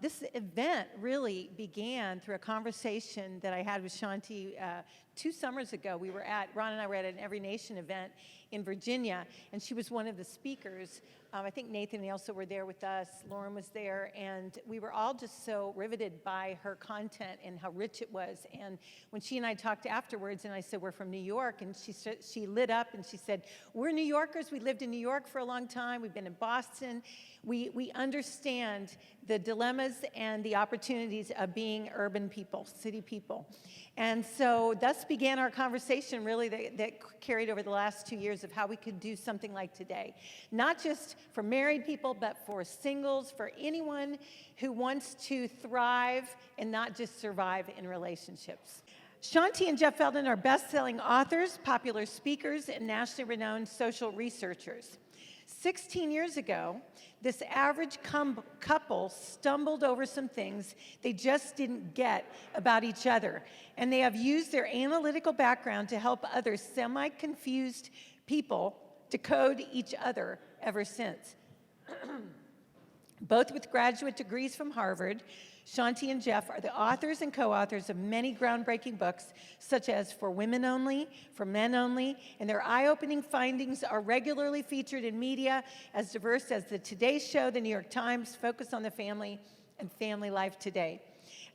This event really began through a conversation that I had with Shaunti 2 summers ago. Ron and I were at an Every Nation event in Virginia, and she was one of the speakers. I think Nathan and Elsa were there with us, Lauren was there, and we were all just so riveted by her content and how rich it was. And when she and I talked afterwards, and I said, we're from New York, and she lit up and she said, we're New Yorkers, we lived in New York for a long time, we've been in Boston, we understand the dilemmas and the opportunities of being urban people, city people. And so thus began our conversation really that carried over the last 2 years of how we could do something like today. Not just for married people, but for singles, for anyone who wants to thrive and not just survive in relationships. Shaunti and Jeff Feldhahn are best-selling authors, popular speakers, and nationally renowned social researchers. 16 years ago, this average couple stumbled over some things they just didn't get about each other, and they have used their analytical background to help other semi-confused people decode each other ever since. Both with graduate degrees from Harvard, Shaunti and Jeff are the authors and co-authors of many groundbreaking books, such as For Women Only, For Men Only, and their eye-opening findings are regularly featured in media as diverse as the Today Show, the New York Times, Focus on the Family, and Family Life Today.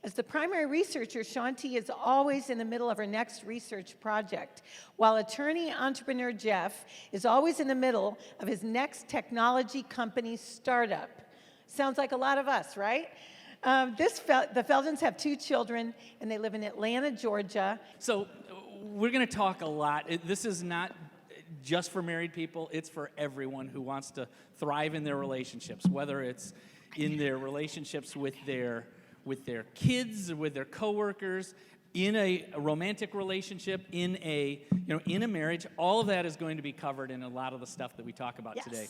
As the primary researcher, Shaunti is always in the middle of her next research project, while attorney entrepreneur Jeff is always in the middle of his next technology company startup. Sounds like a lot of us, right? The Feldhahns have 2 children, and they live in Atlanta, Georgia. So we're going to talk a lot. This is not just for married people. It's for everyone who wants to thrive in their relationships, whether it's in their relationships with their kids, with their coworkers, in a romantic relationship, in a marriage. All of that is going to be covered in a lot of the stuff that we talk about today.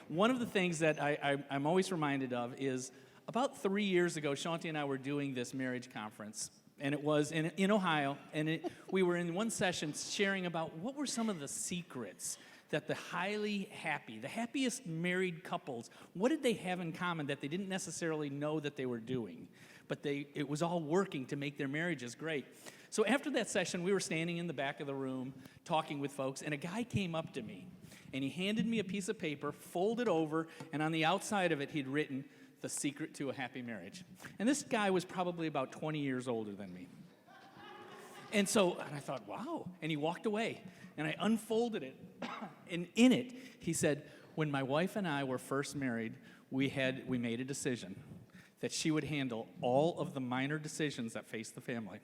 One of the things that I'm always reminded of is about 3 years ago, Shaunti and I were doing this marriage conference, and it was in Ohio, and we were in one session sharing about what were some of the secrets that the happiest married couples, what did they have in common that they didn't necessarily know that they were doing, but it was all working to make their marriages great. So after that session, we were standing in the back of the room talking with folks, and a guy came up to me, and he handed me a piece of paper, folded over, and on the outside of it, he'd written, "The Secret to a Happy Marriage." And this guy was probably about 20 years older than me. And I thought, wow. And he walked away, and I unfolded it. And in it, he said, when my wife and I were first married, we made a decision that she would handle all of the minor decisions that faced the family,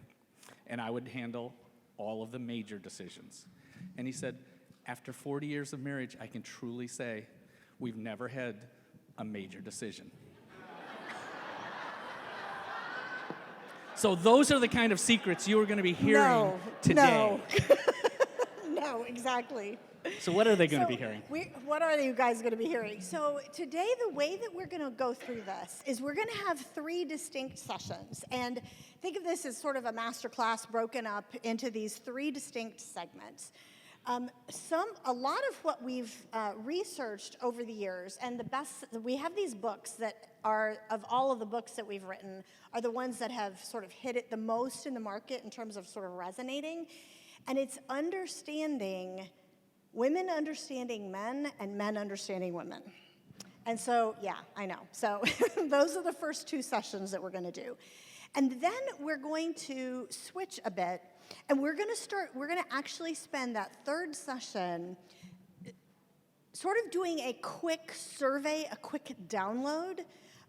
and I would handle all of the major decisions. And he said, after 40 years of marriage, I can truly say we've never had a major decision. So those are the kind of secrets you are going to be hearing today. No, exactly. So what are they going to be hearing? What are you guys going to be hearing? So today, the way that we're going to go through this is we're going to have 3 distinct sessions. And think of this as sort of a master class broken up into these 3 distinct segments. A lot of what we've researched over the years, and we have these books that are, of all of the books that we've written, are the ones that have sort of hit it the most in the market in terms of sort of resonating. And it's women understanding men and men understanding women. And so, yeah, I know. So those are the first 2 sessions that we're going to do. And then we're going to switch a bit, and we're going to actually spend that 3rd session sort of doing a quick survey, a quick download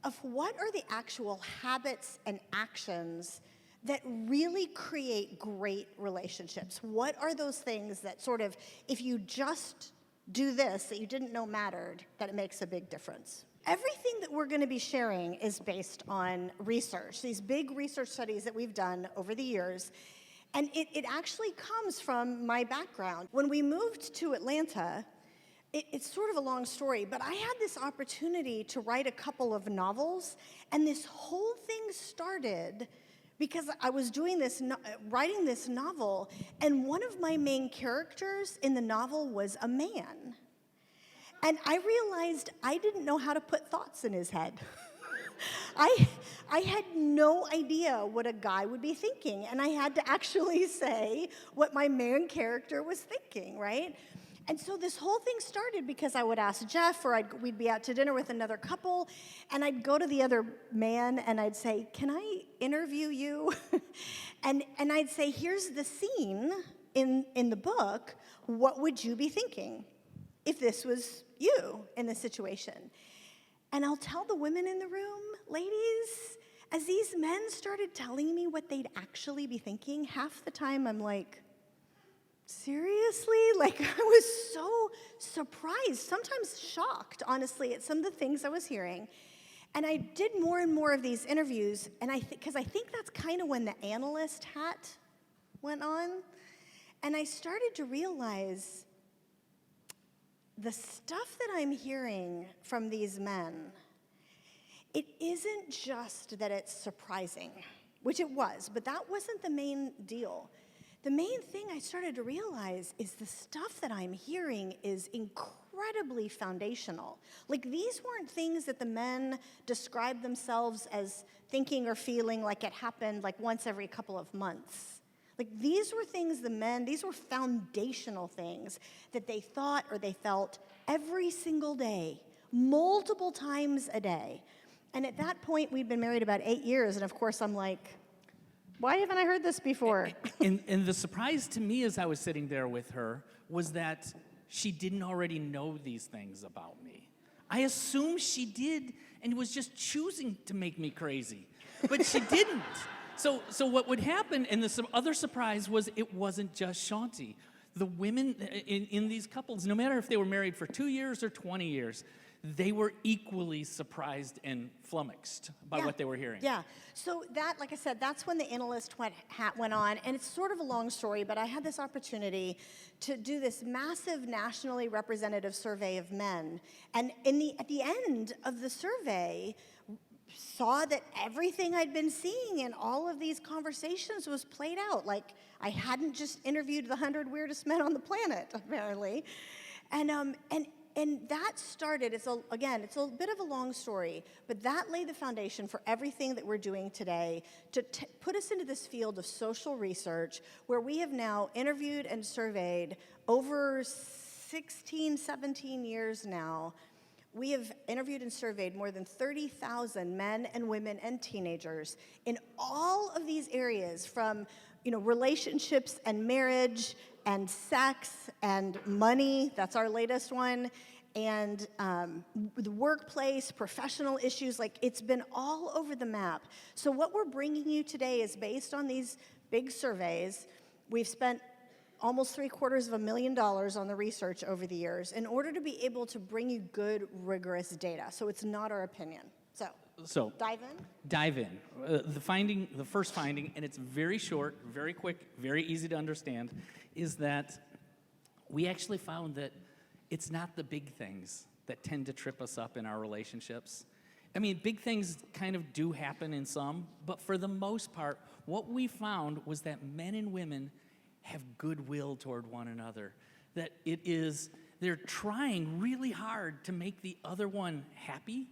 of what are the actual habits and actions that really create great relationships. What are those things that sort of, if you just do this that you didn't know mattered, that it makes a big difference? Everything that we're going to be sharing is based on research, these big research studies that we've done over the years. And it actually comes from my background. When we moved to Atlanta, it's sort of a long story, but I had this opportunity to write a couple of novels, and this whole thing started because I was writing this novel, and one of my main characters in the novel was a man. And I realized I didn't know how to put thoughts in his head. I had no idea what a guy would be thinking, and I had to actually say what my main character was thinking, right? And so this whole thing started because I would ask Jeff, or we'd be out to dinner with another couple, and I'd go to the other man and I'd say, "Can I interview you?" and I'd say, "Here's the scene in the book. What would you be thinking if this was you in this situation?" And I'll tell the women in the room, ladies, as these men started telling me what they'd actually be thinking, half the time I'm like, seriously? Like, I was so surprised, sometimes shocked, honestly, at some of the things I was hearing. And I did more and more of these interviews, and because I think that's kind of when the analyst hat went on. And I started to realize the stuff that I'm hearing from these men, it isn't just that it's surprising, which it was, but that wasn't the main deal. The main thing I started to realize is the stuff that I'm hearing is incredibly foundational. Like, these weren't things that the men described themselves as thinking or feeling like it happened like once every couple of months. Like, these were things these were foundational things that they thought or they felt every single day, multiple times a day. And at that point, we'd been married about 8 years, and of course I'm like, why haven't I heard this before? And the surprise to me as I was sitting there with her was that she didn't already know these things about me. I assumed she did and was just choosing to make me crazy, but she didn't. So what would happen, and the other surprise was it wasn't just Shaunti. The women in these couples, no matter if they were married for 2 years or 20 years, they were equally surprised and flummoxed by what they were hearing. Yeah. So that, like I said, that's when the analyst hat went on, and it's sort of a long story, but I had this opportunity to do this massive nationally representative survey of men. And at the end of the survey, saw that everything I'd been seeing in all of these conversations was played out. Like, I hadn't just interviewed the 100 weirdest men on the planet, apparently. And that started, it's a bit of a long story, but that laid the foundation for everything that we're doing today to put us into this field of social research where we have now interviewed and surveyed over 16, 17 years now. We have interviewed and surveyed more than 30,000 men and women and teenagers in all of these areas, from relationships and marriage and sex and money, that's our latest one, and the workplace, professional issues, like, it's been all over the map. So what we're bringing you today is based on these big surveys. We've spent almost $750,000 on the research over the years in order to be able to bring you good, rigorous data. So it's not our opinion. So dive in? Dive in. The first finding, and it's very short, very quick, very easy to understand, is that we actually found that it's not the big things that tend to trip us up in our relationships. I mean, big things kind of do happen in some, but for the most part, what we found was that men and women have goodwill toward one another, that they're trying really hard to make the other one happy,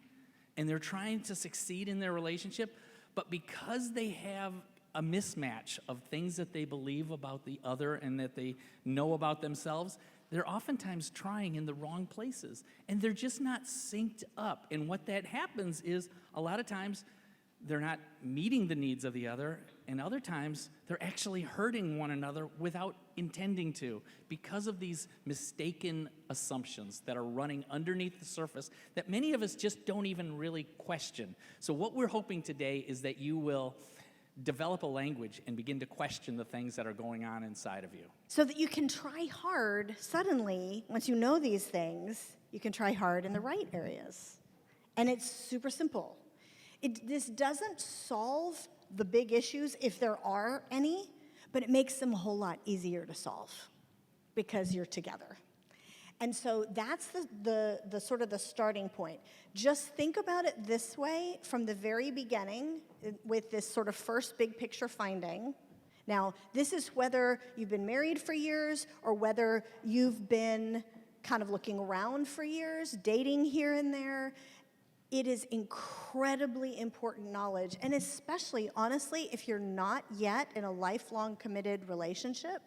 and they're trying to succeed in their relationship, but because they have a mismatch of things that they believe about the other and that they know about themselves, they're oftentimes trying in the wrong places, and they're just not synced up. And what that happens is, a lot of times, they're not meeting the needs of the other, and other times they're actually hurting one another without intending to, because of these mistaken assumptions that are running underneath the surface that many of us just don't even really question. So what we're hoping today is that you will develop a language and begin to question the things that are going on inside of you. So that you can try hard suddenly, once you know these things, you can try hard in the right areas. And it's super simple. This doesn't solve the big issues, if there are any, but it makes them a whole lot easier to solve because you're together. And so that's the sort of the starting point. Just think about it this way from the very beginning with this sort of first big picture finding. Now, this is whether you've been married for years or whether you've been kind of looking around for years, dating here and there. it is incredibly important knowledge, and especially, honestly, if you're not yet in a lifelong committed relationship,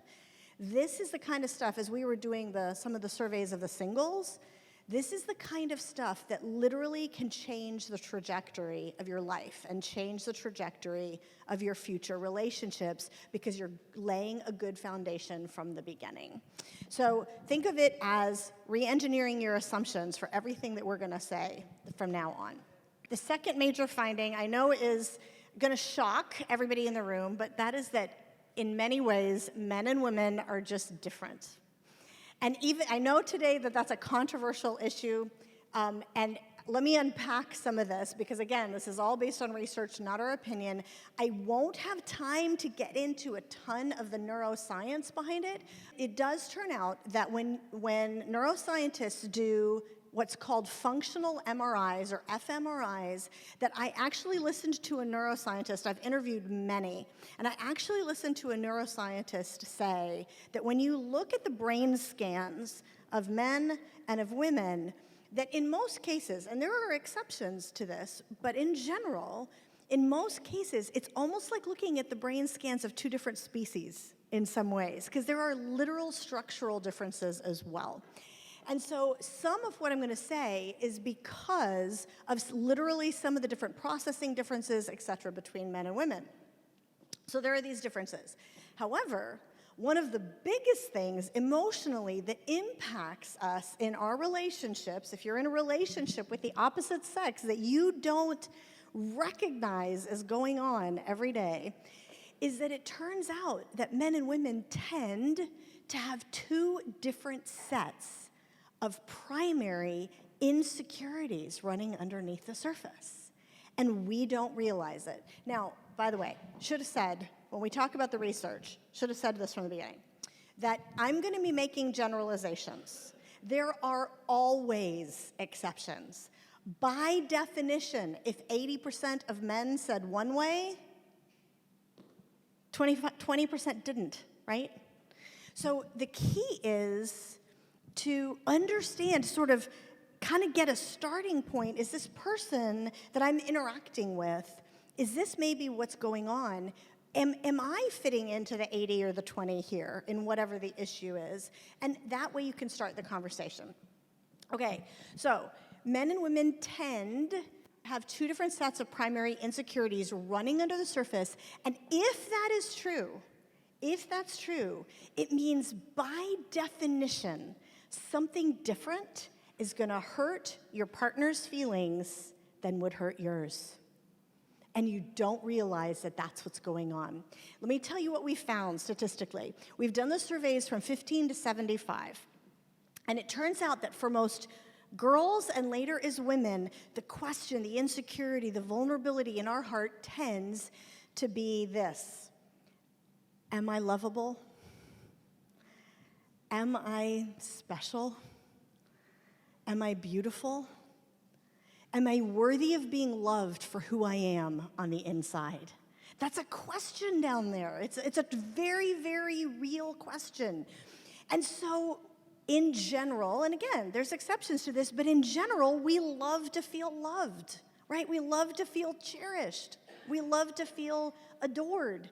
this is the kind of stuff, as we were doing some of the surveys of the singles, this is the kind of stuff that literally can change the trajectory of your life and change the trajectory of your future relationships because you're laying a good foundation from the beginning. So think of it as re-engineering your assumptions for everything that we're going to say from now on. The second major finding I know is going to shock everybody in the room, but that is that in many ways, men and women are just different. And even, I know today that that's a controversial issue, and let me unpack some of this, because again, this is all based on research, not our opinion. I won't have time to get into a ton of the neuroscience behind it. It does turn out that when neuroscientists do what's called functional MRIs or fMRIs, that I actually listened to a neuroscientist, I've interviewed many, and I actually listened to a neuroscientist say that when you look at the brain scans of men and of women, that in most cases, and there are exceptions to this, but in general, in most cases, it's almost like looking at the brain scans of two different species in some ways, because there are literal structural differences as well. And so some of what I'm going to say is because of literally some of the different processing differences, et cetera, between men and women. So there are these differences. However, one of the biggest things emotionally that impacts us in our relationships, if you're in a relationship with the opposite sex that you don't recognize as going on every day, is that it turns out that men and women tend to have two different sets of primary insecurities running underneath the surface. And we don't realize it. Now, by the way, should have said, when we talk about the research, should have said this from the beginning, that I'm going to be making generalizations. There are always exceptions. By definition, if 80% of men said one way, 20% didn't, right? So the key is to understand, sort of kind of get a starting point. Is this person that I'm interacting with, is this maybe what's going on? Am I fitting into the 80 or the 20 here in whatever the issue is? And that way you can start the conversation. Okay, so men and women tend to have two different sets of primary insecurities running under the surface. And if that is true, if that's true, it means by definition, something different is going to hurt your partner's feelings than would hurt yours. And you don't realize that that's what's going on. Let me tell you what we found statistically. We've done the surveys from 15 to 75. And it turns out that for most girls and later as women, the question, the insecurity, the vulnerability in our heart tends to be this: am I lovable? Am I special? Am I beautiful? Am I worthy of being loved for who I am on the inside? That's a question down there. It's a very, very real question. And so in general, and again, there's exceptions to this, but in general, we love to feel loved, right? We love to feel cherished. We love to feel adored.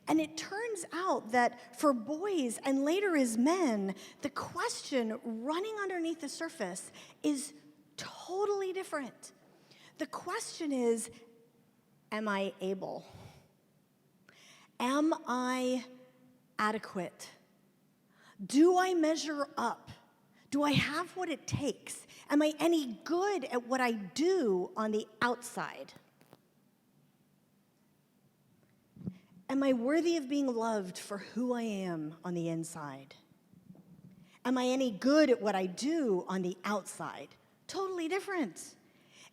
And it turns out that for boys and later as men, the question running underneath the surface is totally different. The question is, am I able? Am I adequate? Do I measure up? Do I have what it takes? Am I any good at what I do on the outside? Am I worthy of being loved for who I am on the inside? Am I any good at what I do on the outside? Totally different.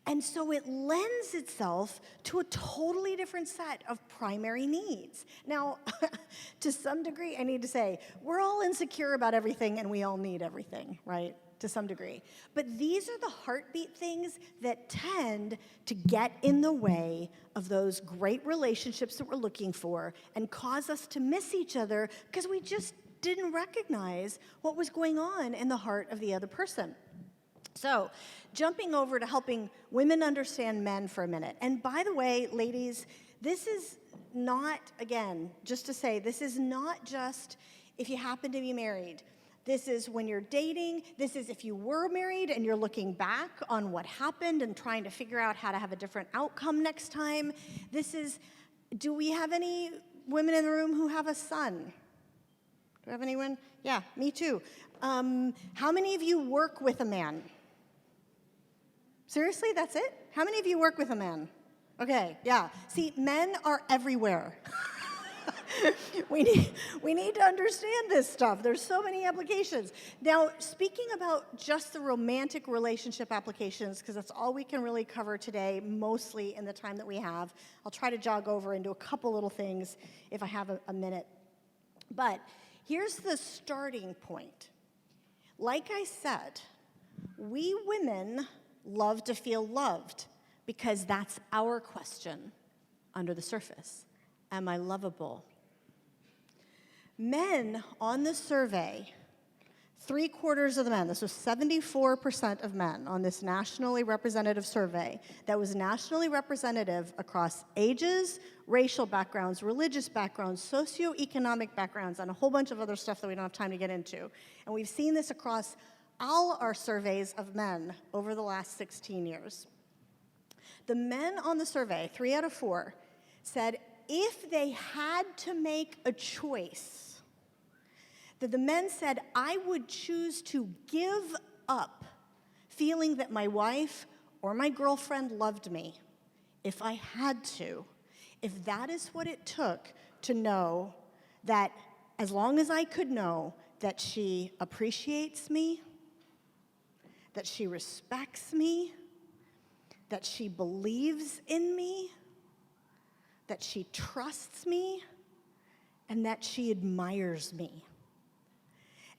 And so it lends itself to a totally different set of primary needs. Now, to some degree, I need to say, we're all insecure about everything and we all need everything, right? To some degree. But these are the heartbeat things that tend to get in the way of those great relationships that we're looking for and cause us to miss each other because we just didn't recognize what was going on in the heart of the other person. So, jumping over to helping women understand men for a minute. And by the way, ladies, this is not, again, just to say, this is not just if you happen to be married. This is when you're dating. This is if you were married and you're looking back on what happened and trying to figure out how to have a different outcome next time. This is, do we have any women in the room who have a son? Do we have anyone? Yeah, me too. How many of you work with a man? Seriously, that's it? How many of you work with a man? Okay, yeah. See, men are everywhere. we need to understand this stuff. There's so many applications. Now, speaking about just the romantic relationship applications, because that's all we can really cover today, mostly in the time that we have. I'll try to jog over into a couple little things if I have a minute. But here's the starting point. Like I said, we women love to feel loved because that's our question under the surface. Am I lovable? Men on the survey, 3/4 of the men, this was 74% of men on this nationally representative survey that was nationally representative across ages, racial backgrounds, religious backgrounds, socioeconomic backgrounds, and a whole bunch of other stuff that we don't have time to get into. And we've seen this across all our surveys of men over the last 16 years. The men on the survey, 3 out of 4, said if they had to make a choice, that the men said, I would choose to give up feeling that my wife or my girlfriend loved me if I had to, if that is what it took to know that as long as I could know that she appreciates me, that she respects me, that she believes in me, that she trusts me, and that she admires me.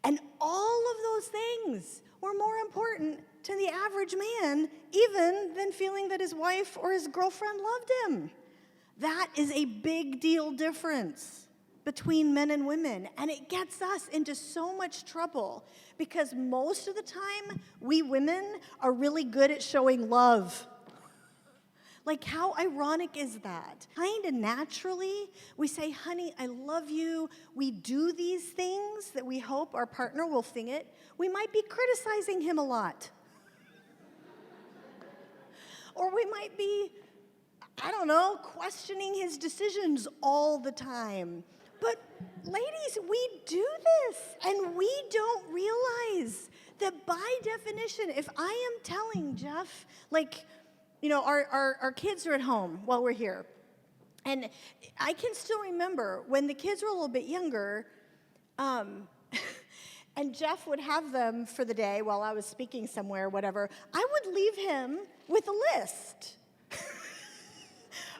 And all of those things were more important to the average man even than feeling that his wife or his girlfriend loved him. That is a big deal difference between men and women, and it gets us into so much trouble because most of the time, we women are really good at showing love. Like, how ironic is that? Kind of naturally, we say, honey, I love you. We do these things that we hope our partner will think it. We might be criticizing him a lot. Or we might be, I don't know, questioning his decisions all the time. But ladies, we do this, and we don't realize that by definition, if I am telling Jeff, like, you know, our kids are at home while we're here. And I can still remember when the kids were a little bit younger, and Jeff would have them for the day while I was speaking somewhere, whatever, I would leave him with a list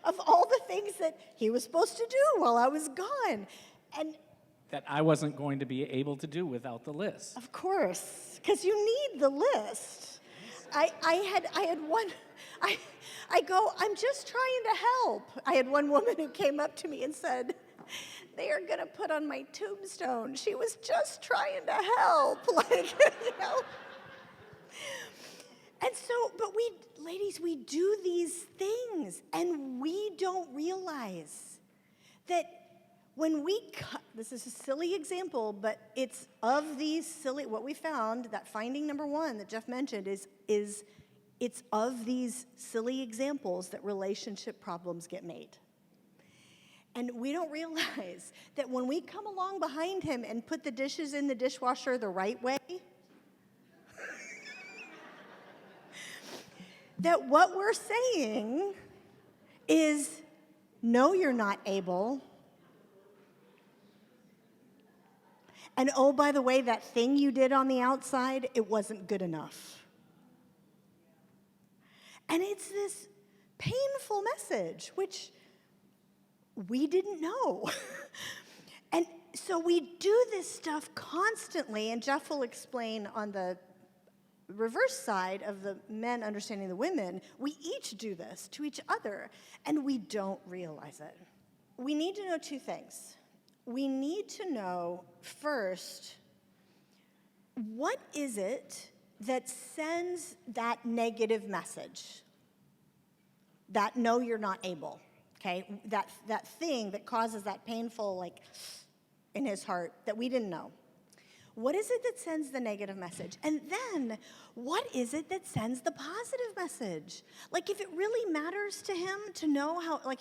of all the things that he was supposed to do while I was gone. And That I wasn't going to be able to do without the list. of course, because you need the list. I had one, I go, I'm just trying to help. I had one woman who came up to me and said, they are going to put on my tombstone, she was just trying to help. Like, you know. And so, but we, ladies, we do these things, and we don't realize that when we cut, this is a silly example, but it's of these silly, what we found, that finding number 1 that Jeff mentioned is it's of these silly examples that relationship problems get made. And we don't realize that when we come along behind him and put the dishes in the dishwasher the right way, that what we're saying is, no, you're not able. And oh, by the way, that thing you did on the outside, it wasn't good enough. And it's this painful message, which we didn't know. And so we do this stuff constantly, and Jeff will explain on the reverse side of the men understanding the women, we each do this to each other, and we don't realize it. We need to know 2 things. We need to know, first, what is it that sends that negative message, that no, you're not able, okay? That thing that causes that painful, like, in his heart that we didn't know. What is it that sends the negative message? And then, what is it that sends the positive message? Like, if it really matters to him to know how, like,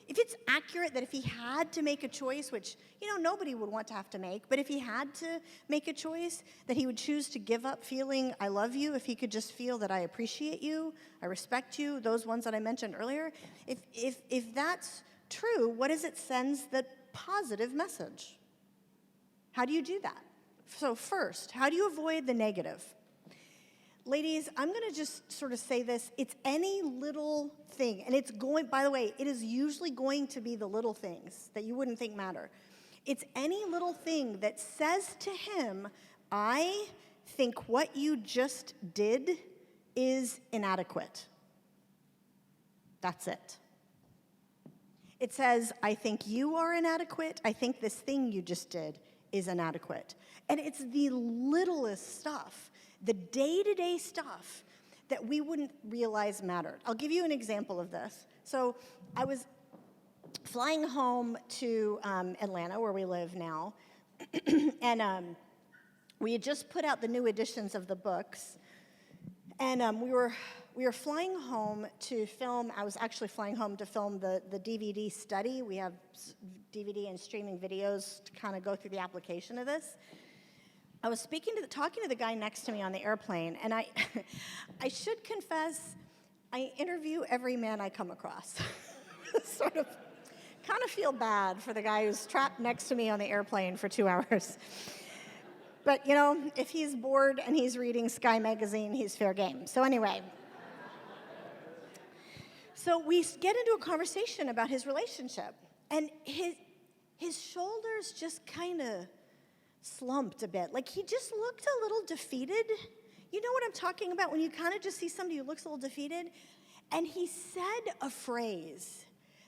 if it's accurate that if he had to make a choice, which, nobody would want to have to make, but if he had to make a choice, that he would choose to give up feeling I love you, if he could just feel that I appreciate you, I respect you, those ones that I mentioned earlier, if that's true, what is it sends the positive message? How do you do that? So first, how do you avoid the negative? Ladies, I'm going to just sort of say this. It's any little thing, and by the way, it is usually going to be the little things that you wouldn't think matter. It's any little thing that says to him, I think what you just did is inadequate. That's it. It says, I think you are inadequate. I think this thing you just did is inadequate. And it's the littlest stuff, the day-to-day stuff that we wouldn't realize mattered. I'll give you an example of this. So I was flying home to Atlanta, where we live now, and we had just put out the new editions of the books, and we were flying home to film. I was actually flying home to film the DVD study. We have DVD and streaming videos to kind of go through the application of this. I was talking to the guy next to me on the airplane, and I should confess, I interview every man I come across. Sort of, kind of feel bad for the guy who's trapped next to me on the airplane for 2 hours. But, if he's bored and he's reading Sky Magazine, he's fair game. So anyway. So we get into a conversation about his relationship, and his shoulders just kind of slumped a bit. Like, he just looked a little defeated. You know what I'm talking about when you kind of just see somebody who looks a little defeated? And he said a phrase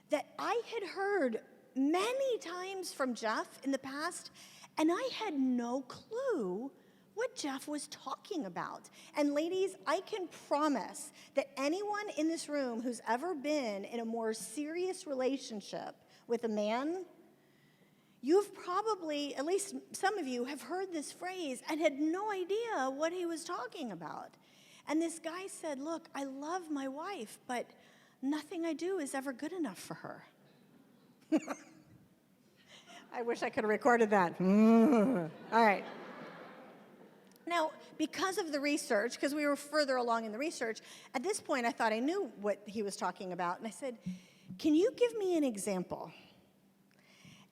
that I had heard many times from Jeff in the past, and I had no clue what Jeff was talking about. And ladies, I can promise that anyone in this room who's ever been in a more serious relationship with a man, you've probably, at least some of you, have heard this phrase and had no idea what he was talking about. And this guy said, look, I love my wife, but nothing I do is ever good enough for her. I wish I could have recorded that. All right. Now, because of the research, because we were further along in the research, at this point I thought I knew what he was talking about. And I said, can you give me an example?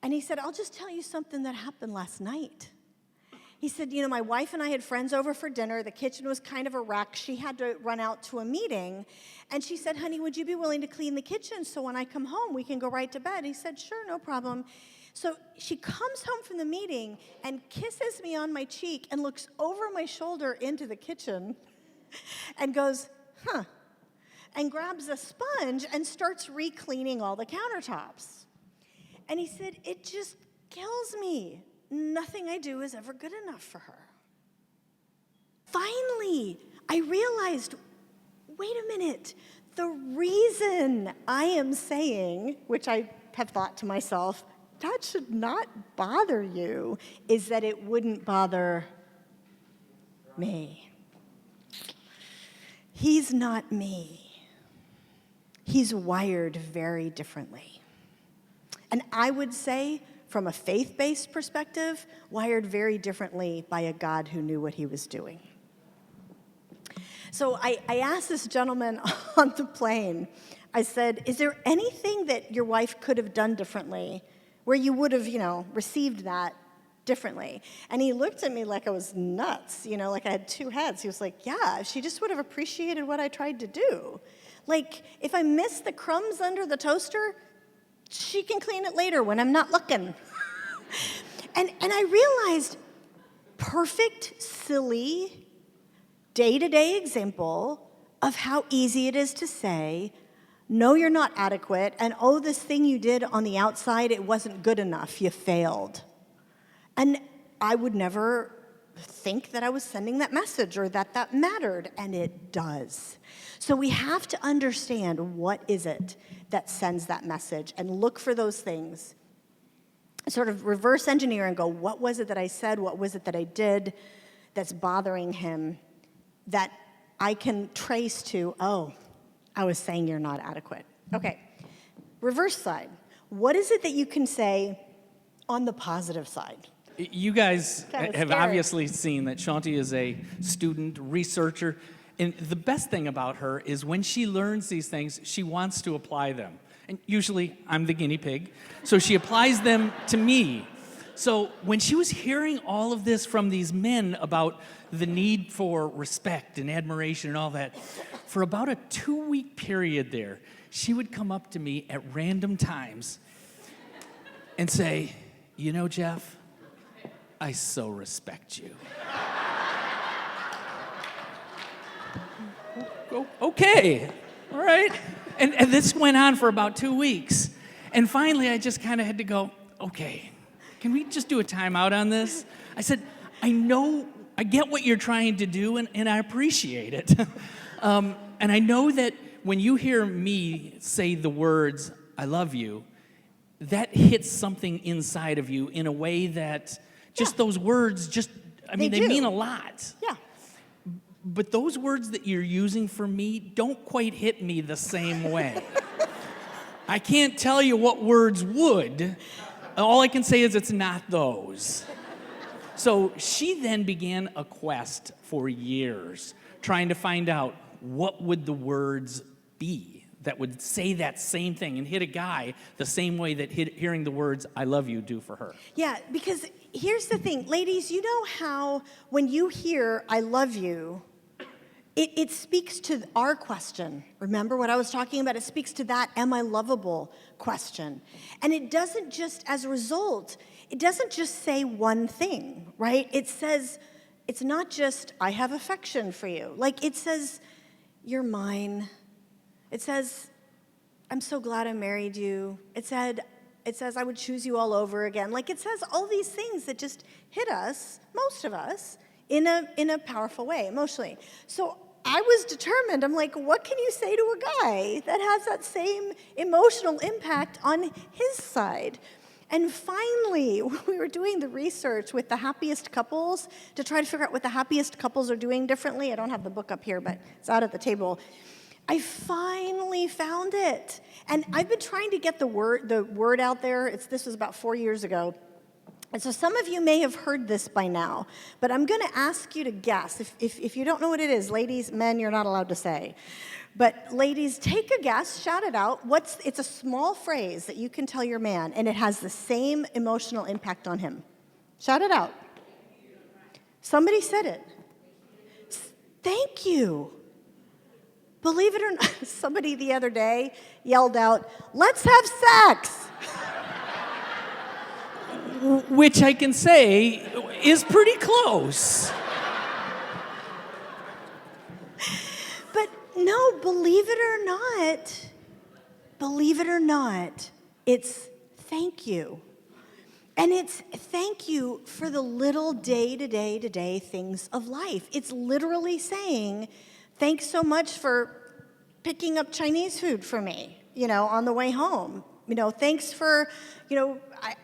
And he said, I'll just tell you something that happened last night. He said, my wife and I had friends over for dinner. The kitchen was kind of a wreck. She had to run out to a meeting. And she said, honey, would you be willing to clean the kitchen so when I come home, we can go right to bed? He said, sure, no problem. So she comes home from the meeting and kisses me on my cheek and looks over my shoulder into the kitchen and goes, huh, and grabs a sponge and starts re-cleaning all the countertops. And he said, it just kills me. Nothing I do is ever good enough for her. Finally, I realized, wait a minute, the reason I am saying, which I have thought to myself, that should not bother you, is that it wouldn't bother me. He's not me. He's wired very differently. And I would say, from a faith-based perspective, wired very differently by a God who knew what he was doing. So I asked this gentleman on the plane, I said, is there anything that your wife could have done differently where you would have, received that differently? And he looked at me like I was nuts, like I had two heads. He was like, yeah, she just would have appreciated what I tried to do. Like, if I miss the crumbs under the toaster, she can clean it later when I'm not looking. and I realized, perfect, silly, day-to-day example of how easy it is to say, no, you're not adequate, and oh, this thing you did on the outside, it wasn't good enough, you failed. And I would never think that I was sending that message or that that mattered, and it does. So we have to understand what is it that sends that message and look for those things. Sort of reverse engineer and go, what was it that I said? What was it that I did that's bothering him that I can trace to, oh, I was saying you're not adequate. Okay, reverse side. What is it that you can say on the positive side? You guys Kinda have scary. obviously seen that Shaunti is a student, researcher, and the best thing about her is when she learns these things, she wants to apply them. And usually, I'm the guinea pig, so she applies them to me. So when she was hearing all of this from these men about the need for respect and admiration and all that, for about a 2-week period there, she would come up to me at random times and say, you know, Jeff, I so respect you. Okay, all right. And this went on for about 2 weeks. And finally, I just kind of had to go, okay, can we just do a timeout on this? I said, I get what you're trying to do, and I appreciate it. And I know that when you hear me say the words, I love you, that hits something inside of you in a way that just those words they do. mean a lot. Yeah. But those words that you're using for me don't quite hit me the same way. I can't tell you what words would. All I can say is it's not those. So she then began a quest for years, trying to find out what would the words be that would say that same thing and hit a guy the same way that hearing the words, I love you, do for her. Yeah, because here's the thing. Ladies, you know how when you hear I love you, it speaks to our question. Remember what I was talking about? It speaks to that am I lovable question. And it doesn't just, as a result, it doesn't just say one thing, right? It says, it's not just I have affection for you. Like it says, you're mine. It says, I'm so glad I married you. It says I would choose you all over again. Like it says all these things that just hit us, most of us, in a powerful way, emotionally. So I was determined. I'm like, what can you say to a guy that has that same emotional impact on his side? And finally, we were doing the research with the happiest couples to try to figure out what the happiest couples are doing differently. I don't have the book up here, but it's out at the table. I finally found it. And I've been trying to get the word out there. This was about 4 years ago. And so some of you may have heard this by now, but I'm going to ask you to guess. If you don't know what it is, ladies, men, you're not allowed to say. But ladies, take a guess, shout it out. It's a small phrase that you can tell your man, and it has the same emotional impact on him. Shout it out. Somebody said it. Thank you. Believe it or not, somebody the other day yelled out, let's have sex. Which I can say is pretty close. But no, believe it or not, it's thank you. And it's thank you for the little day-to-day things of life. It's literally saying, thanks so much for picking up Chinese food for me, on the way home. Thanks for,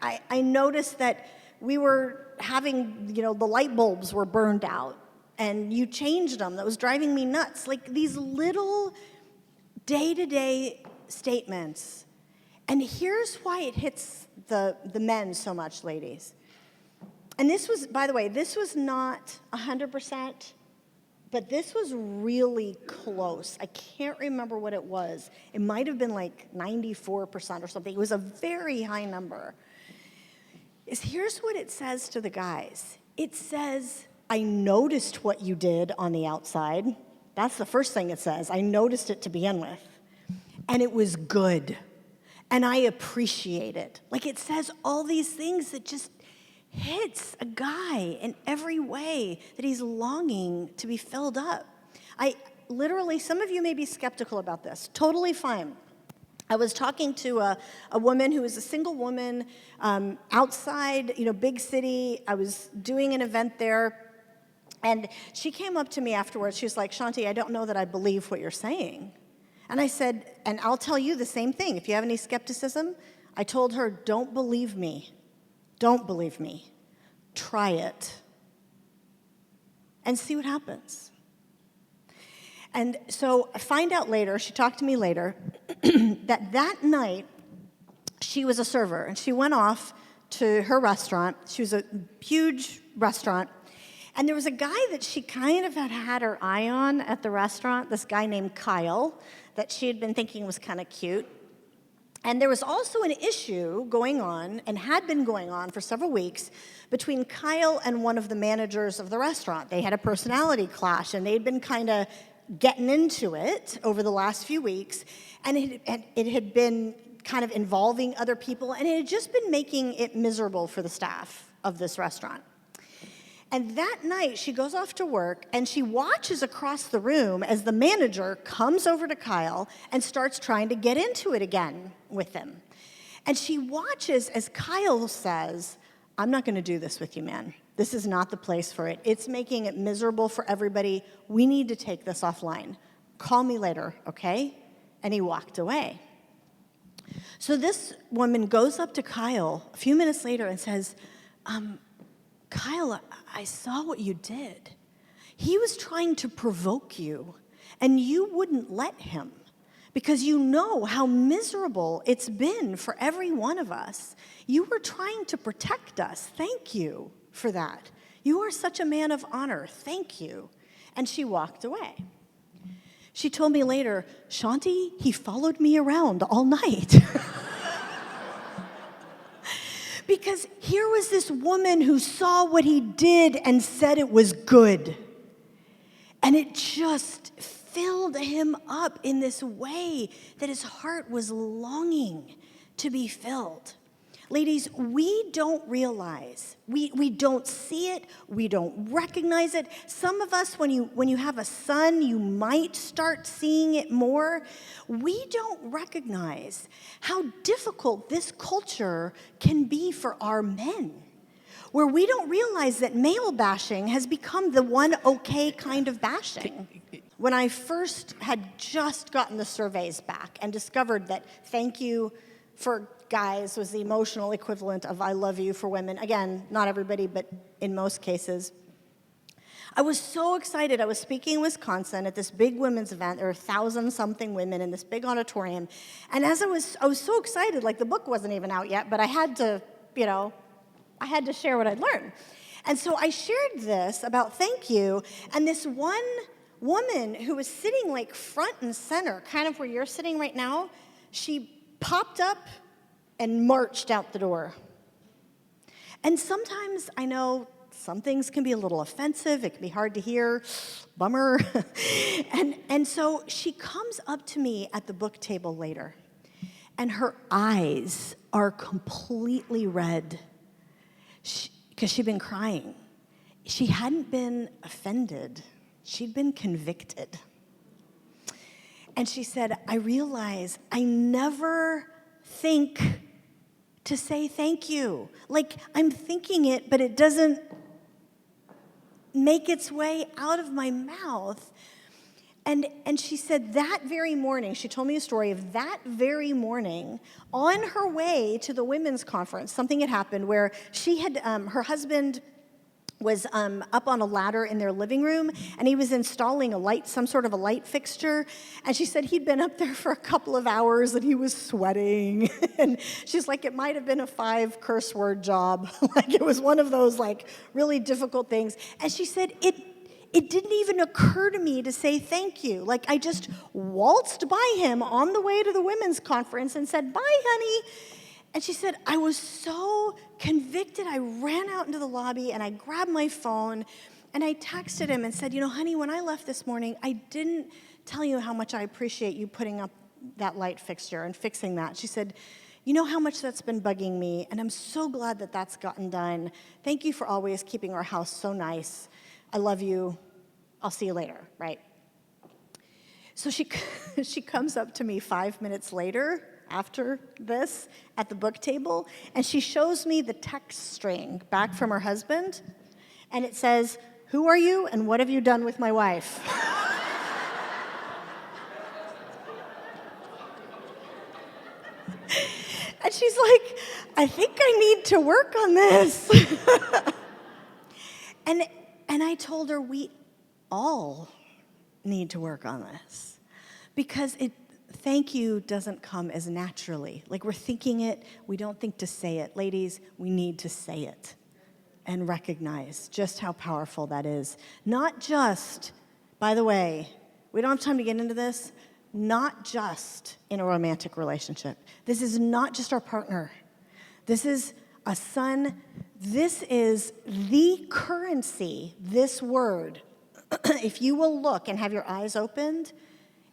I noticed that we were having, the light bulbs were burned out and you changed them. That was driving me nuts. Like these little day-to-day statements. And here's why it hits the men so much, ladies. And this was, by the way, this was not 100%, but this was really close. I can't remember what it was. It might have been like 94% or something. It was a very high number. Here's what it says to the guys. It says, I noticed what you did on the outside. That's the first thing it says. I noticed it to begin with. And it was good. And I appreciate it. Like it says all these things that just hits a guy in every way that he's longing to be filled up. Some of you may be skeptical about this. Totally fine. I was talking to a woman who was a single woman outside, big city. I was doing an event there, And she came up to me afterwards. She was like, Shaunti, I don't know that I believe what you're saying. And I said, and I'll tell you the same thing. If you have any skepticism, I told her, don't believe me. Don't believe me. Try it. And see what happens. And so I find out later, she talked to me later, that night, she was a server. And she went off to her restaurant. She was a huge restaurant. And there was a guy that she kind of had her eye on at the restaurant, this guy named Kyle, that she had been thinking was kind of cute. And there was also an issue going on, and had been going on for several weeks, between Kyle and one of the managers of the restaurant. They had a personality clash, and they'd been kind of getting into it over the last few weeks, and it had been kind of involving other people, and it had just been making it miserable for the staff of this restaurant. And that night, she goes off to work, and she watches across the room as the manager comes over to Kyle and starts trying to get into it again with him. And she watches as Kyle says, I'm not going to do this with you, man. This is not the place for it. It's making it miserable for everybody. We need to take this offline. Call me later, okay? And he walked away. So this woman goes up to Kyle a few minutes later and says, Kyle, I saw what you did. He was trying to provoke you, and you wouldn't let him because you know how miserable it's been for every one of us. You were trying to protect us. Thank you for that. You are such a man of honor. Thank you. And she walked away. She told me later, Shaunti, he followed me around all night. Because here was this woman who saw what he did and said it was good. And it just filled him up in this way that his heart was longing to be filled. Ladies, we don't realize, we don't see it, we don't recognize it. Some of us, when you have a son, you might start seeing it more. We don't recognize how difficult this culture can be for our men, where we don't realize that male bashing has become the one okay kind of bashing. When I first had just gotten the surveys back and discovered that thank you for guys was the emotional equivalent of I love you for women. Again, not everybody, but in most cases. I was so excited. I was speaking in Wisconsin at this big women's event. There were 1,000-something women in this big auditorium. And as I was so excited, like the book wasn't even out yet, but I had to, I had to share what I'd learned. And so I shared this about thank you, and this one woman who was sitting like front and center, kind of where you're sitting right now, she popped up and marched out the door. And sometimes I know some things can be a little offensive. It can be hard to hear. Bummer. and so she comes up to me at the book table later, and her eyes are completely red because she'd been crying. She hadn't been offended. She'd been convicted. And she said, I realize I never think to say thank you. Like, I'm thinking it, but it doesn't make its way out of my mouth. And she said that very morning, she told me a story of that very morning, on her way to the women's conference, something had happened where she had, her husband was up on a ladder in their living room, and he was installing some sort of a light fixture. And she said he'd been up there for a couple of hours, and he was sweating. And she's like, it might have been a 5 curse word job. Like, it was one of those, like, really difficult things. And she said, it didn't even occur to me to say thank you. Like, I just waltzed by him on the way to the women's conference and said, bye, honey. And she said, I was so convicted, I ran out into the lobby and I grabbed my phone and I texted him and said, honey, when I left this morning, I didn't tell you how much I appreciate you putting up that light fixture and fixing that. She said, you know how much that's been bugging me, and I'm so glad that that's gotten done. Thank you for always keeping our house so nice. I love you. I'll see you later, right? So she comes up to me 5 minutes later, after this, at the book table, and she shows me the text string back from her husband, and it says, Who are you and what have you done with my wife? And she's like, I think I need to work on this. And I told her, we all need to work on this. Because thank you doesn't come as naturally. Like, we're thinking it, we don't think to say it. Ladies, we need to say it and recognize just how powerful that is. Not just, by the way, we don't have time to get into this, not just in a romantic relationship. This is not just our partner. This is a son. This is the currency, this word, if you will look and have your eyes opened,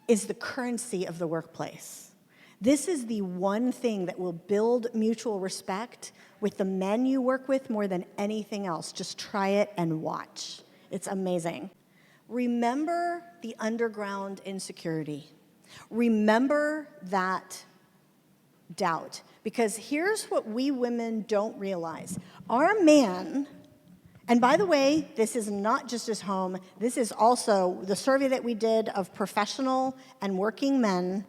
is the currency of the workplace. This is the one thing that will build mutual respect with the men you work with more than anything else. Just try it and watch. It's amazing. Remember the underground insecurity. Remember that doubt. Because here's what we women don't realize. Our man, and by the way, this is not just his home, this is also the survey that we did of professional and working men.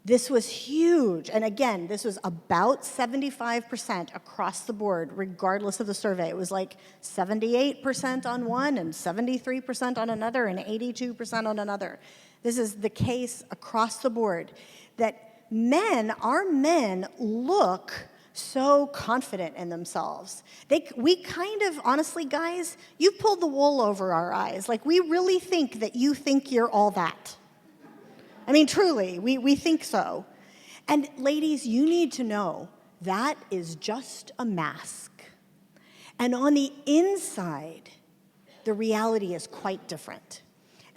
This was huge. And again, this was about 75% across the board, regardless of the survey. It was like 78% on one and 73% on another and 82% on another. This is the case across the board, that our men look so confident in themselves. We kind of, honestly, guys, you pulled the wool over our eyes. Like, we really think that you think you're all that. I mean, truly, we think so. And ladies, you need to know that is just a mask. And on the inside, the reality is quite different.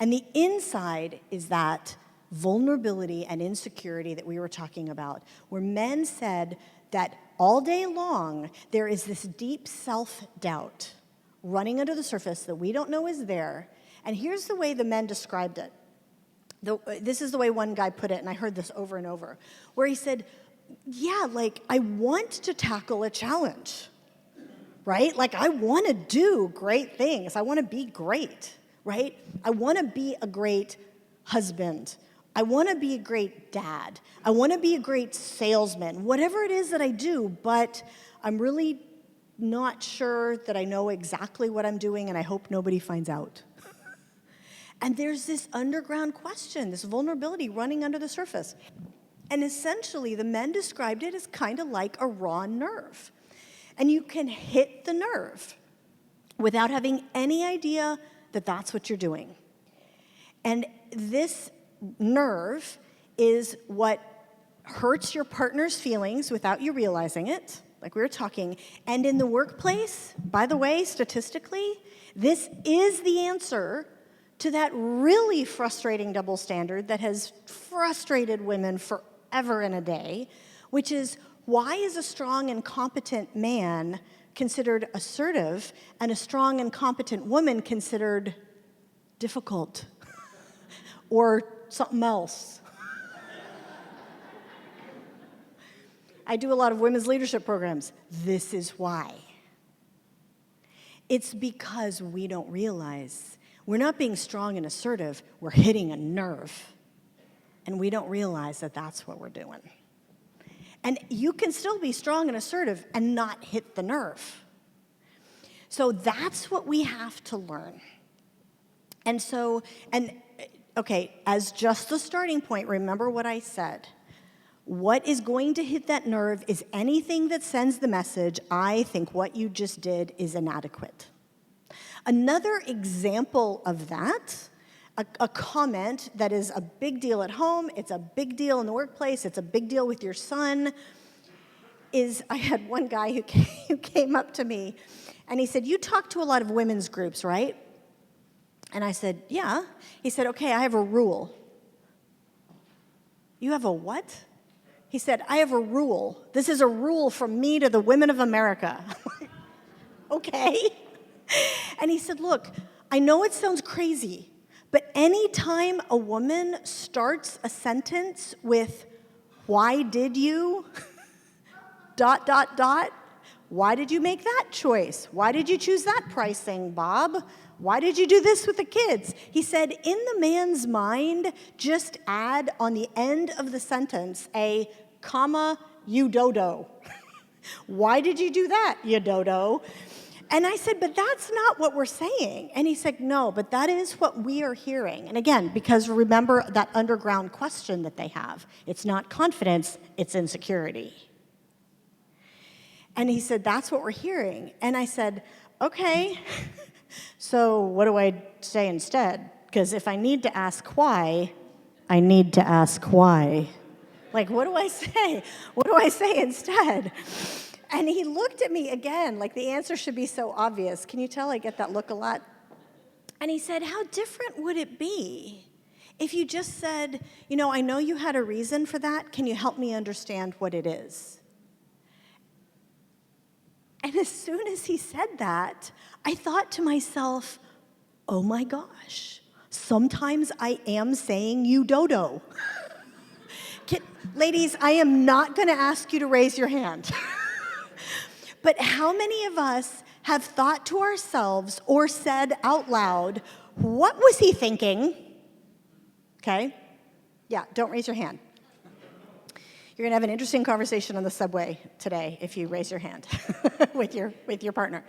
And the inside is that vulnerability and insecurity that we were talking about, where men said that all day long there is this deep self-doubt running under the surface that we don't know is there. And here's the way the men described it. This is the way one guy put it, and I heard this over and over, where he said, yeah, like, I want to tackle a challenge, right? Like, I want to do great things. I want to be great, right? I want to be a great husband. I want to be a great dad. I want to be a great salesman, whatever it is that I do, but I'm really not sure that I know exactly what I'm doing, and I hope nobody finds out. And there's this underground question, this vulnerability running under the surface. And essentially, the men described it as kind of like a raw nerve. And you can hit the nerve without having any idea that that's what you're doing. And this nerve is what hurts your partner's feelings without you realizing it, like we were talking. And in the workplace, by the way, statistically, this is the answer to that really frustrating double standard that has frustrated women forever and a day, which is, why is a strong and competent man considered assertive and a strong and competent woman considered difficult or something else? I do a lot of women's leadership programs. This is why. It's because we don't realize we're not being strong and assertive, we're hitting a nerve. And we don't realize that that's what we're doing. And you can still be strong and assertive and not hit the nerve. So that's what we have to learn. Okay, as just the starting point, remember what I said. What is going to hit that nerve is anything that sends the message, I think what you just did is inadequate. Another example of that, a comment that is a big deal at home, it's a big deal in the workplace, it's a big deal with your son, is I had one guy who came up to me and he said, you talk to a lot of women's groups, right? And I said, yeah. He said, okay, I have a rule. You have a what? He said, I have a rule. This is a rule from me to the women of America. Okay. And he said, look, I know it sounds crazy, but anytime a woman starts a sentence with, why did you, ... Why did you make that choice? Why did you choose that pricing, Bob? Why did you do this with the kids? He said, in the man's mind, just add on the end of the sentence a comma, you dodo. Why did you do that, you dodo? And I said, but that's not what we're saying. And he said, no, but that is what we are hearing. And again, because remember that underground question that they have. It's not confidence, it's insecurity. And he said, that's what we're hearing. And I said, okay, so what do I say instead? Because if I need to ask why, I need to ask why. Like, what do I say? What do I say instead? And he looked at me again, like the answer should be so obvious. Can you tell I get that look a lot? And he said, how different would it be if you just said, you know, I know you had a reason for that. Can you help me understand what it is? And as soon as he said that, I thought to myself, oh my gosh, sometimes I am saying you dodo. Ladies, I am not going to ask you to raise your hand. But how many of us have thought to ourselves or said out loud, what was he thinking? Okay? Yeah, don't raise your hand. You're going to have an interesting conversation on the subway today if you raise your hand with your partner.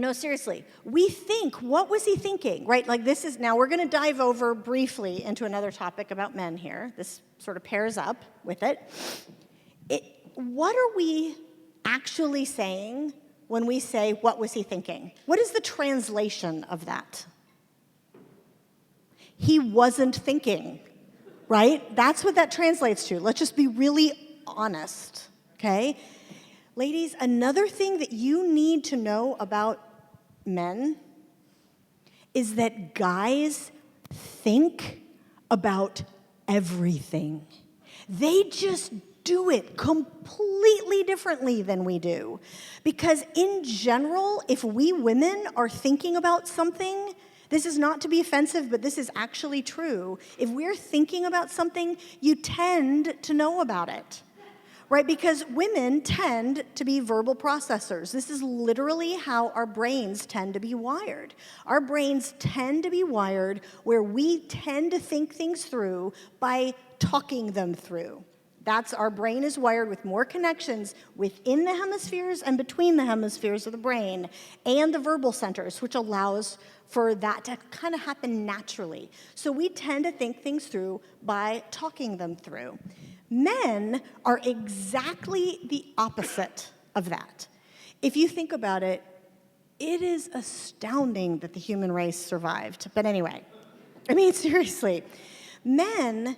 No, seriously. We think, what was he thinking, right? Like this is, now we're going to dive over briefly into another topic about men here. This sort of pairs up with it. What are we actually saying when we say, what was he thinking? What is the translation of that? He wasn't thinking, right? That's what that translates to. Let's just be really honest, okay? Ladies, another thing that you need to know about men is that guys think about everything. They just do it completely differently than we do. Because in general, if we women are thinking about something, this is not to be offensive, but this is actually true. If we're thinking about something, you tend to know about it, right? Because women tend to be verbal processors. This is literally how our brains tend to be wired. Our brains tend to be wired where we tend to think things through by talking them through. Our brain is wired with more connections within the hemispheres and between the hemispheres of the brain and the verbal centers, which allows for that to kind of happen naturally. So we tend to think things through by talking them through. Men are exactly the opposite of that. If you think about it, it is astounding that the human race survived. But anyway, I mean, seriously, men,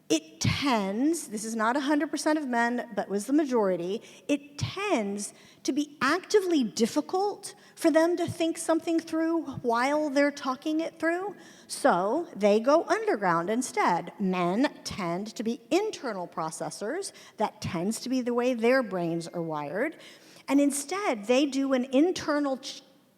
it tends, this is not 100% of men, but was the majority, it tends to be actively difficult for them to think something through while they're talking it through. So they go underground instead. Men tend to be internal processors. That tends to be the way their brains are wired. And instead, they do an internal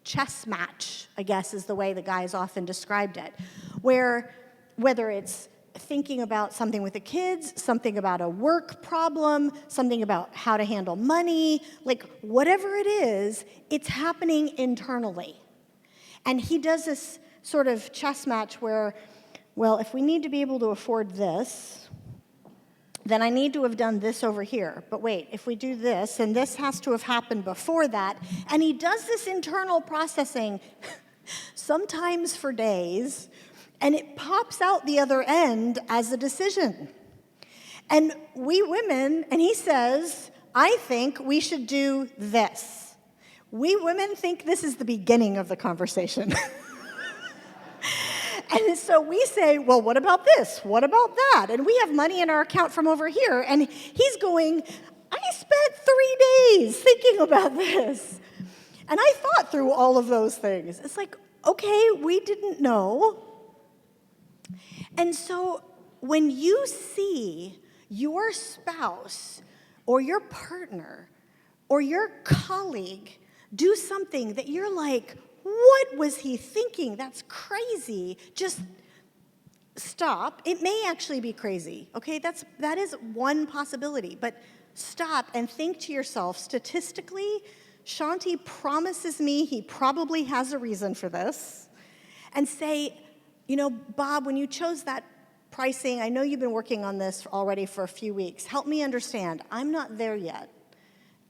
chess match, I guess is the way the guys often described it, where whether it's thinking about something with the kids, something about a work problem, something about how to handle money, like whatever it is, it's happening internally. And he does this sort of chess match where, well, if we need to be able to afford this, then I need to have done this over here. But wait, if we do this, and this has to have happened before that, and he does this internal processing sometimes for days, and it pops out the other end as a decision. And we women, and he says, I think we should do this. We women think this is the beginning of the conversation. And so we say, well, what about this? What about that? And we have money in our account from over here. And he's going, I spent 3 days thinking about this. And I thought through all of those things. It's like, okay, we didn't know. And so when you see your spouse or your partner or your colleague do something that you're like, what was he thinking? That's crazy. Just stop. It may actually be crazy, okay? That is one possibility. But stop and think to yourself, statistically, Shaunti promises me he probably has a reason for this, and say, Bob, when you chose that pricing, I know you've been working on this already for a few weeks. Help me understand. I'm not there yet.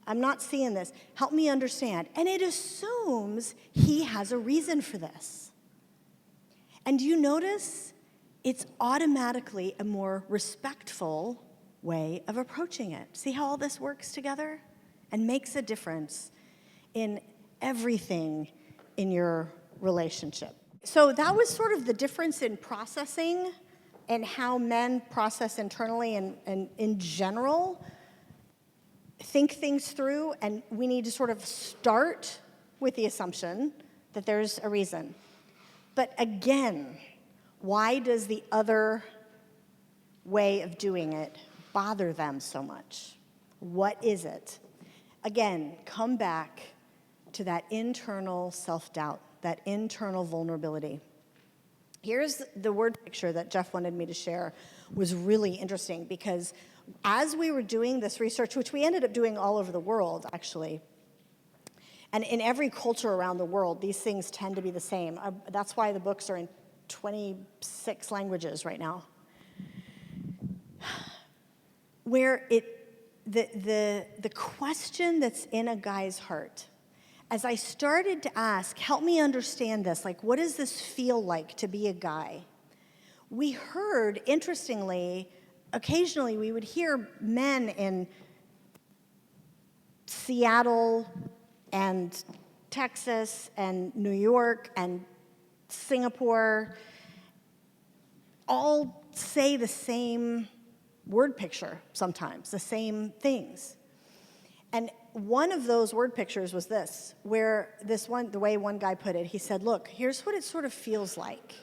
I'm not seeing this. Help me understand. And it assumes he has a reason for this. And do you notice? It's automatically a more respectful way of approaching it. See how all this works together? And makes a difference in everything in your relationship. So that was sort of the difference in processing and how men process internally and in general think things through, and we need to sort of start with the assumption that there's a reason. But again, why does the other way of doing it bother them so much? What is it? Again, come back to that internal self-doubt, that internal vulnerability. Here's the word picture that Jeff wanted me to share. Was really interesting because as we were doing this research, which we ended up doing all over the world, actually, and in every culture around the world, these things tend to be the same. That's why the books are in 26 languages right now. Where the question that's in a guy's heart, as I started to ask, help me understand this, like, what does this feel like to be a guy? We heard, interestingly, occasionally we would hear men in Seattle and Texas and New York and Singapore all say the same word picture sometimes, the same things. And one of those word pictures was this, where the way one guy put it, he said, look, here's what it sort of feels like.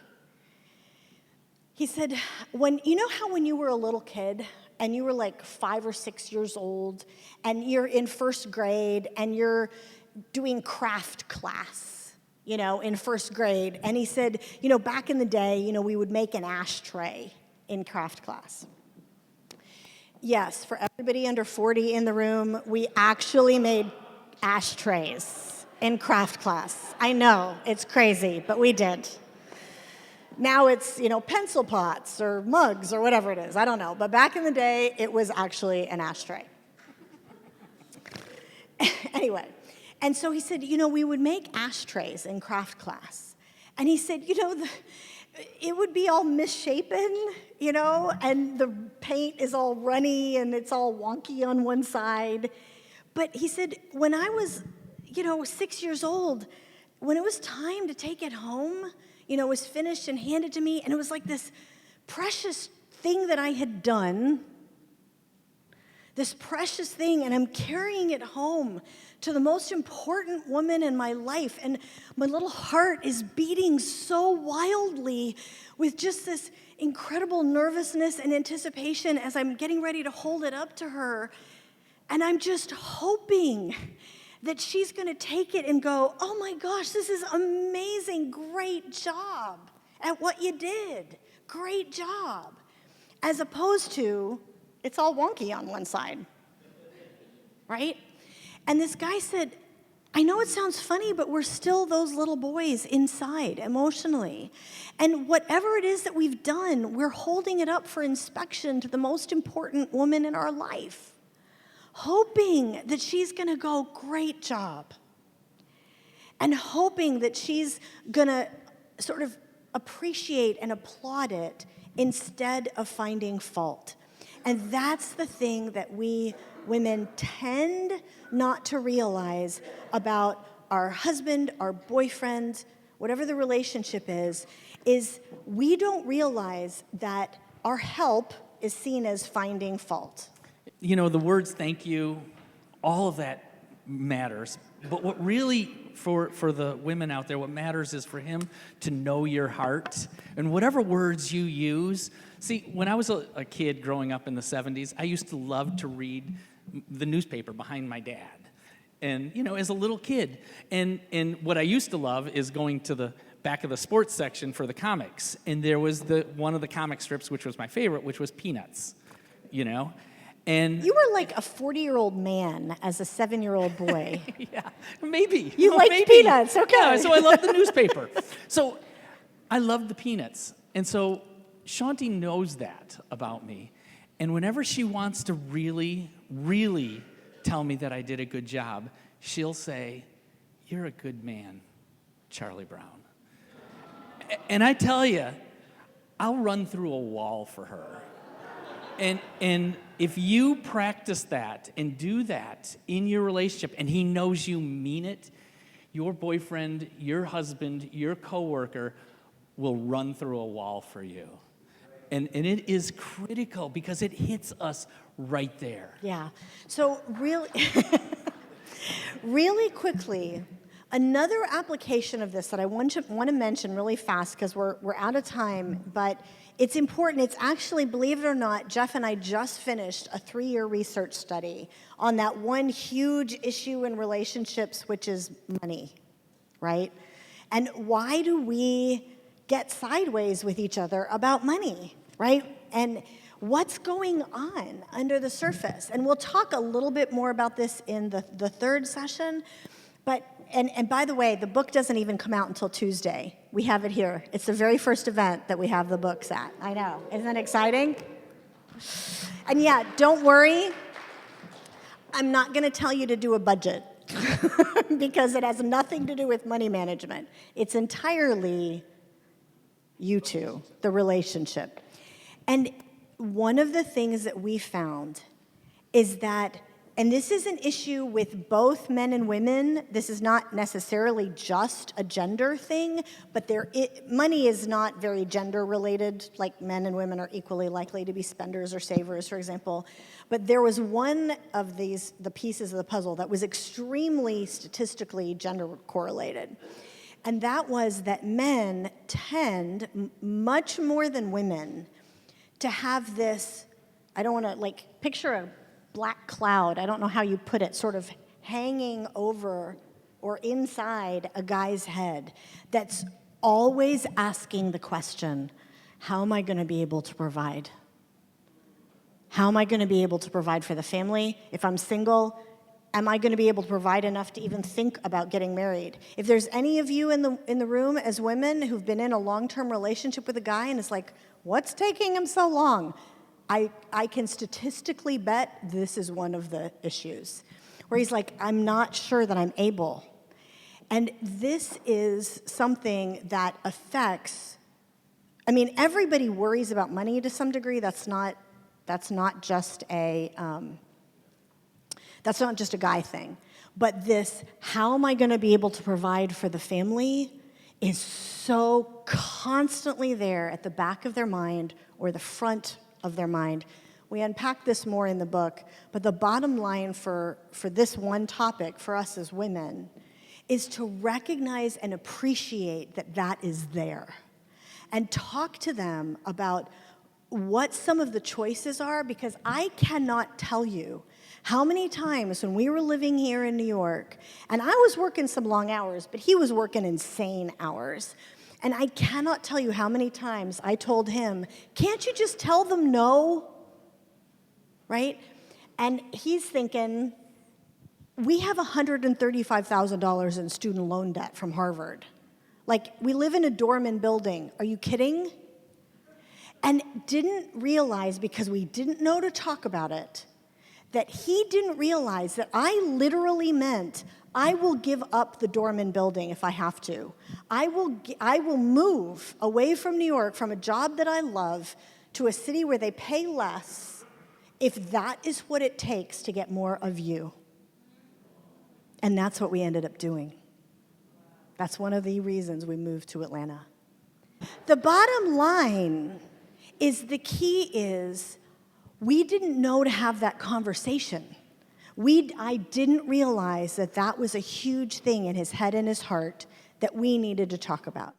He said, you know how when you were a little kid and you were like 5 or 6 years old and you're in first grade and you're doing craft class, in first grade. And he said, back in the day, we would make an ashtray in craft class. Yes, for everybody under 40 in the room, we actually made ashtrays in craft class. I know, it's crazy, but we did. Now it's, pencil pots or mugs or whatever it is. I don't know. But back in the day, it was actually an ashtray. Anyway, and so he said, we would make ashtrays in craft class. And he said, it would be all misshapen, and the paint is all runny and it's all wonky on one side. But he said, when I was, 6 years old, when it was time to take it home, it was finished and handed to me, and it was like this precious thing that I had done, this precious thing, and I'm carrying it home to the most important woman in my life, and my little heart is beating so wildly with just this incredible nervousness and anticipation as I'm getting ready to hold it up to her, and I'm just hoping that she's going to take it and go, oh my gosh, this is amazing, great job at what you did, great job, as opposed to, it's all wonky on one side, right? And this guy said, I know it sounds funny, but we're still those little boys inside emotionally. And whatever it is that we've done, we're holding it up for inspection to the most important woman in our life, hoping that she's going to go, great job, and hoping that she's going to sort of appreciate and applaud it instead of finding fault. And that's the thing that we women tend not to realize about our husband, our boyfriend, whatever the relationship is we don't realize that our help is seen as finding fault. The words thank you, all of that matters. But what really, for the women out there, what matters is for him to know your heart. And whatever words you use. See, when I was a kid growing up in the 70s, I used to love to read the newspaper behind my dad. And, as a little kid. And what I used to love is going to the back of the sports section for the comics. And there was one of the comic strips, which was my favorite, which was Peanuts, And You were like a 40-year-old man as a 7-year-old boy. yeah, maybe. You liked maybe. peanuts, okay. Yeah, so I love the newspaper. So I love the peanuts. And so Shaunti knows that about me. And whenever she wants to really, really tell me that I did a good job, she'll say, "You're a good man, Charlie Brown." And I tell you, I'll run through a wall for her. And if you practice that and do that in your relationship, and he knows you mean it, your boyfriend, your husband, your coworker will run through a wall for you. And it is critical because it hits us right there. Yeah. So really, really quickly, another application of this that I want to mention really fast because we're out of time, but it's important. It's actually, believe it or not, Jeff and I just finished a 3-year research study on that one huge issue in relationships, which is money, right? And why do we get sideways with each other about money, right? And what's going on under the surface? And we'll talk a little bit more about this in the third session. But, and by the way, the book doesn't even come out until Tuesday. We have it here. It's the very first event that we have the books at. I know. Isn't that exciting? And yeah, don't worry. I'm not going to tell you to do a budget because it has nothing to do with money management. It's entirely you two, the relationship. And one of the things that we found is that, and this is an issue with both men and women, this is not necessarily just a gender thing, but money is not very gender related, like men and women are equally likely to be spenders or savers, for example. But there was one of the pieces of the puzzle that was extremely statistically gender correlated. And that was that men tend, much more than women, to have this, I don't want to, like, picture a black cloud, I don't know how you put it, sort of hanging over or inside a guy's head that's always asking the question, how am I going to be able to provide? How am I going to be able to provide for the family? If I'm single, am I going to be able to provide enough to even think about getting married? If there's any of you in the room as women who've been in a long-term relationship with a guy and it's like, what's taking him so long? I can statistically bet this is one of the issues, where he's like, I'm not sure that I'm able. And this is something that affects, I mean, everybody worries about money to some degree. That's not just a guy thing. But this, how am I going to be able to provide for the family, is so constantly there at the back of their mind or the front of their mind. We unpack this more in the book, but the bottom line for this one topic for us as women is to recognize and appreciate that that is there and talk to them about what some of the choices are, because I cannot tell you how many times when we were living here in New York, and I was working some long hours, but he was working insane hours. And I cannot tell you how many times I told him, can't you just tell them no? Right? And he's thinking, we have $135,000 in student loan debt from Harvard. Like, we live in a Dorman building. Are you kidding? And didn't realize, because we didn't know to talk about it, that he didn't realize that I literally meant, I will give up the Dorman building if I have to. I will move away from New York, from a job that I love, to a city where they pay less, if that is what it takes to get more of you. And that's what we ended up doing. That's one of the reasons we moved to Atlanta. The bottom line is, the key is, we didn't know to have that conversation. I didn't realize that that was a huge thing in his head and his heart that we needed to talk about.